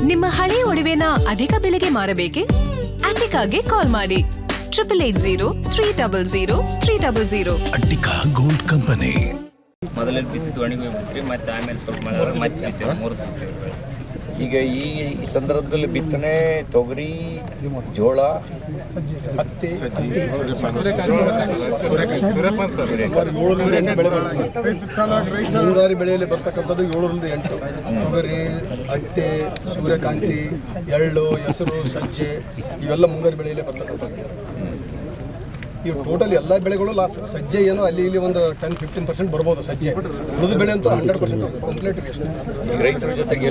ನಿಮ್ಮ ಹಳೆ ಒಡವೆನ ಅಧಿಕ ಬೆಲೆಗೆ ಮಾರಬೇಕೆ? ಅಟಿಕಾಗೆ ಕಾಲ್ ಮಾಡಿ 8880 ಅಟ್ಟಿಕಾ ಗೋಲ್ಡ್ ಕಂಪನಿ. ಮೊದಲೇ ಬಿತ್ತಿದ್ದು ಒಣಗಿ ಹೋಗ್ಬಿಟ್ರಿ, ಮತ್ತೆ ಆಮೇಲೆ ಸ್ವಲ್ಪ ಮಳೆ ಮತ್ತೆ ಬಿತ್ತೇವೆ, 3 ಬಿತ್ತೇವೆ. ಈಗ ಈ ಸಂದರ್ಭದಲ್ಲಿ ಬಿತ್ತನೆ ತೊಗರಿ, ಜೋಳ, ಹತ್ತಿ, ಮುಂಗಾರಿ ಬೆಳೆಯಲ್ಲಿ ಬರ್ತಕ್ಕಂಥದ್ದು 7ರಿಂದ 8. ತೊಗರಿ, ಹತ್ತಿ, ಸೂರ್ಯಕಾಂತಿ, ಎಳ್ಳು, ಹೆಸರು, ಸಜ್ಜೆ ಇವೆಲ್ಲ ಮುಂಗಾರಿ ಬೆಳೆಯಲ್ಲಿ ಬರ್ತಕ್ಕಂಥದ್ದು. ಈ ಟೋಟಲ್ ಎಲ್ಲ ಬೆಳೆಗಳು ಲಾಸ್. ಸಜ್ಜೆ ಏನೋ ಅಲ್ಲಿ ಇಲ್ಲಿ ಒಂದು 10-15% ಬರ್ಬೋದು ಸಜ್ಜೆ. ಉಳಿದ ಬೆಳೆ ಅಂತೂ 100% ಕಂಪ್ಲೀಟ್ ವೇಸ್ಟ್. ರೈತರ ಜೊತೆಗೆ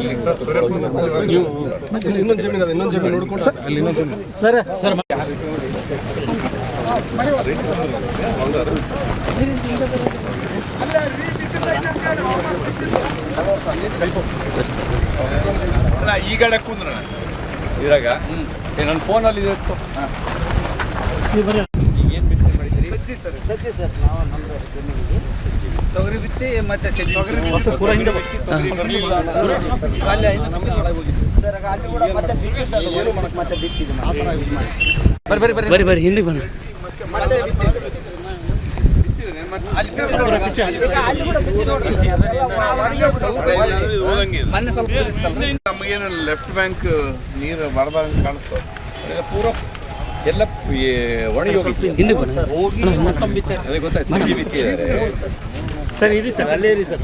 ಇನ್ನೊಂದು ಜಮೀನು ಅದ, ಇನ್ನೊಂದು ಜಮೀನು ನೋಡ್ಕೊಂಡು ಅಲ್ಲಿ ಇನ್ನೊಂದು ಜಮೀನು ಈ ಕಡೆ ಕುಂದ್ರ ಇದ್ರಾಗ ನನ್ನ ಫೋನಲ್ಲಿ ಇತ್ತು. ಸದ್ಯ ಸರ್ ನಾವು ನಮ್ಮ ಜಮೀನಿಗೆ ತೊಗರಿ ಬಿತ್ತಿ ಮತ್ತೆ ತೊಗರಿ ಸರ್ ಅಲ್ಲಿ ಕೂಡ ಮತ್ತೆ ಮತ್ತೆ ಬಿತ್ತಿದೆ ಬರ್ರಿ ಹಿಂದೆ ಬನ್ನಿ. ನಮಗೇನು ಲೆಫ್ಟ್ ಬ್ಯಾಂಕ್ ನೀರು ಬರದಂಗೆ ಕಾಣಿಸ್ತದೆ. ಪೂರ ಎಲ್ಲ ಒಣಗಿ ಹೋಗಿ ಹಿಂದೆ ಬನ್ನಿ ಗೊತ್ತಾಯ್ತು. ಸಜ್ಜಿ ಬಿತ್ತಿದ್ದಾರೆ ಸರ್. ಇರಿ ಸರ್, ಅಲ್ಲೇ ಇರಿ ಸರ್.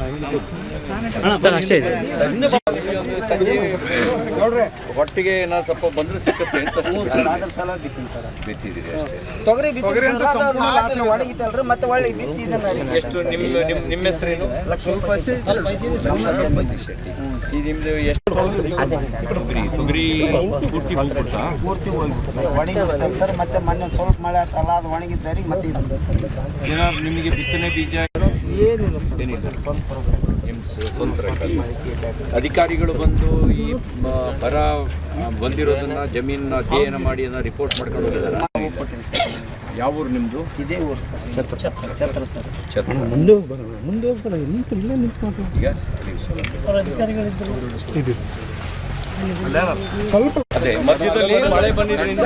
ಸರ್ ಅಷ್ಟೇ ಇದೆ. ಒಟ್ಟಿಗೆ ನಾ ಸ್ವಲ್ಪ ಬಂದ್ರೆ ಸಿಕ್ಕತ್ತೆ ಅಂತ ಅದ್ರ ಸಲ ಬಿತ್ತೀನಿ ಸರ್. ಬಿತ್ತಿದ್ದೀರಿ ಅಷ್ಟೇ. ತೊಗರಿ ಒಣಗಿತ್ತಲ್ರಿ, ಮತ್ತೆ ಒಳ್ಳೆ ಬಿತ್ತಿದ್ದಾನೆ. ಎಷ್ಟು ನಿಮ್ಮ ಹೆಸರೇನು? ಈ ನಿಮ್ದು ಎಷ್ಟು ತೊಗರಿ ಪೂರ್ತಿ ಒಣಗಿತ್ತಲ್ಲ ಸರ್, ಮತ್ತೆ ಮೊನ್ನೆ ಸ್ವಲ್ಪ ಮಳೆ ಆತಲ್ಲ, ಅದು ಒಣಗಿದ್ದಾರೆ. ಮತ್ತೆ ಏನಾದ್ರು ನಿಮಗೆ ಬಿತ್ತನೆ ಬೀಜ ಏನಿಲ್ಲ ಸರ್, ಏನಿಲ್ಲ. ಸ್ವಲ್ಪ ನಿಮ್ಮ ಸ್ವಂತ ಅಧಿಕಾರಿಗಳು ಬಂದು ಈ ಬರ ಬಂದಿರೋದನ್ನ ಜಮೀನ ಅಧ್ಯಯನ ಮಾಡಿ ರಿಪೋರ್ಟ್ ಮಾಡ್ಕೊಂಡು ಹೋಗಿದ್ದಾರೆ. ಯಾವ ಊರು ನಿಮ್ಮದು? ಇದೇ ಊರು ಸರ್, ಛತ್ರ ಸರ್. ಛತ್ರ. ಈಗ ಅದೇ ಮಧ್ಯದಲ್ಲಿ ಮಳೆ ಬಂದಿದ್ದರಿಂದ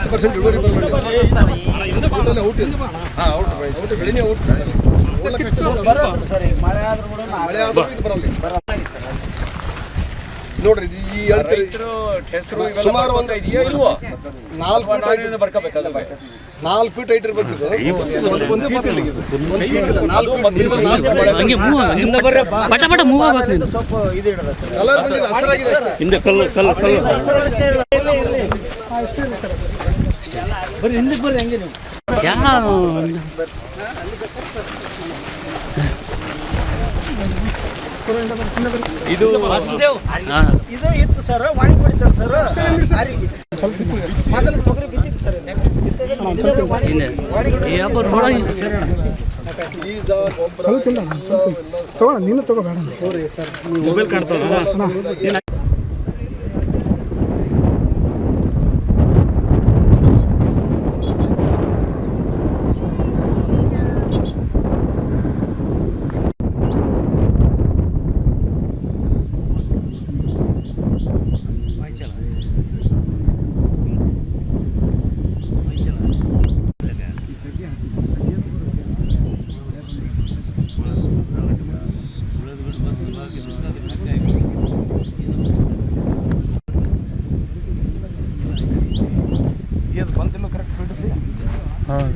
10% ಇಳುವರಿ ಬೆಳೆನೇ ಔಟ್. ಸರ್ ಈಗ ಮಳೆ ಆದ್ರೂ ಕೂಡ ಮಳೆ ಆದ್ರೂ ಇದು ಬರಲ್ಲ ನೋಡ್ರಿ. ಈ ಹೆಸರು ಸುಮಾರು ಒಂದು ಇದೆಯಾ ಇಲ್ವೋ? 4 ಫೀಟ್ ಬರ್ಕೋಬೇಕಲ್ಲ. 4 ಫೀಟ್ ಹೈಟ್ ಇರ್ಬೇಕು. ಹಂಗೆ ಪಟ ಪಟ ಮೂವ್ ಆಗ್ಬೇಕು. ಸ್ವಲ್ಪ ಇದು ಇಡಬೇಕು. ಕಲರ್ ಬಂದಿದೆ, ಹಸಿರಾಗಿದೆ ಅಷ್ಟೇ. ಹಿಂದೆ ಕಲ್ಲು ಬರ್ರಿ, ಹಿಂದಕ್ಕೆ ಬರ್ರಿ. ಹಂಗೆ ನೀವು ಯಾವ ಇದು ಇದು ಇತ್ತು ಸರ್, ಒಣಗಿ ಬಿಡ್ತಾರೆ ಸರ್. ಮೊದಲು ತೊಗರಿ ಬಿತ್ತಿತ್ತು ಸರ್. ಬೀಜ, ಗೊಬ್ಬರ ನೀನು ತಗೋಬೇಡ. ಮೊಬೈಲ್ ಕಾಣ್ತದ. ಹಾಂ